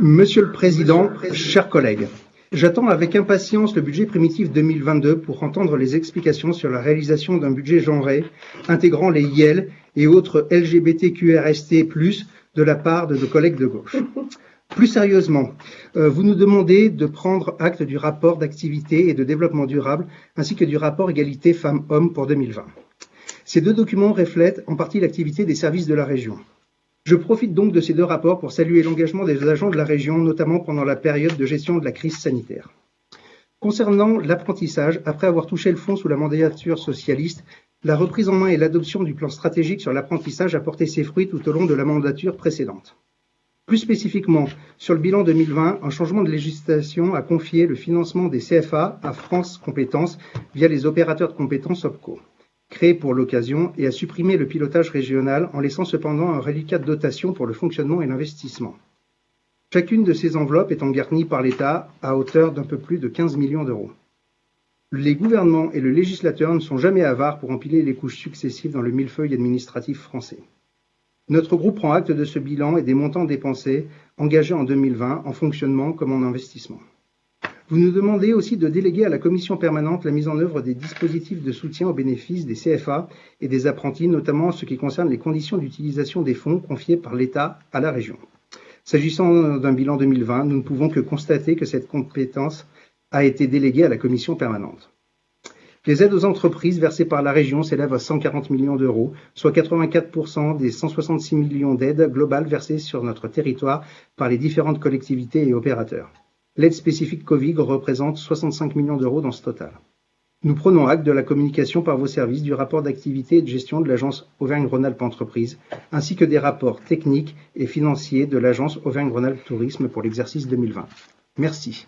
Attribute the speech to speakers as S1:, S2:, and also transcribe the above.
S1: Monsieur le Président, chers collègues, j'attends avec impatience le budget primitif 2022 pour entendre les explications sur la réalisation d'un budget genré intégrant les IEL et autres LGBTQRST+, de la part de nos collègues de gauche. Plus sérieusement, vous nous demandez de prendre acte du rapport d'activité et de développement durable ainsi que du rapport égalité femmes-hommes pour 2020. Ces deux documents reflètent en partie l'activité des services de la région. Je profite donc de ces deux rapports pour saluer l'engagement des agents de la région, notamment pendant la période de gestion de la crise sanitaire. Concernant l'apprentissage, après avoir touché le fond sous la mandature socialiste, la reprise en main et l'adoption du plan stratégique sur l'apprentissage a porté ses fruits tout au long de la mandature précédente. Plus spécifiquement, sur le bilan 2020, un changement de législation a confié le financement des CFA à France Compétences via les opérateurs de compétences OPCO, créé pour l'occasion, et a supprimé le pilotage régional en laissant cependant un reliquat de dotation pour le fonctionnement et l'investissement. Chacune de ces enveloppes étant garnie par l'État à hauteur d'un peu plus de 15 millions d'euros. Les gouvernements et le législateur ne sont jamais avares pour empiler les couches successives dans le millefeuille administratif français. Notre groupe prend acte de ce bilan et des montants dépensés, engagés en 2020, en fonctionnement comme en investissement. Vous nous demandez aussi de déléguer à la commission permanente la mise en œuvre des dispositifs de soutien aux bénéfices des CFA et des apprentis, notamment en ce qui concerne les conditions d'utilisation des fonds confiés par l'État à la région. S'agissant d'un bilan 2020, nous ne pouvons que constater que cette compétence a été déléguée à la commission permanente. Les aides aux entreprises versées par la région s'élèvent à 140 millions d'euros, soit 84% des 166 millions d'aides globales versées sur notre territoire par les différentes collectivités et opérateurs. L'aide spécifique Covid représente 65 millions d'euros dans ce total. Nous prenons acte de la communication par vos services du rapport d'activité et de gestion de l'agence Auvergne-Rhône-Alpes Entreprises, ainsi que des rapports techniques et financiers de l'agence Auvergne-Rhône-Alpes Tourisme pour l'exercice 2020. Merci.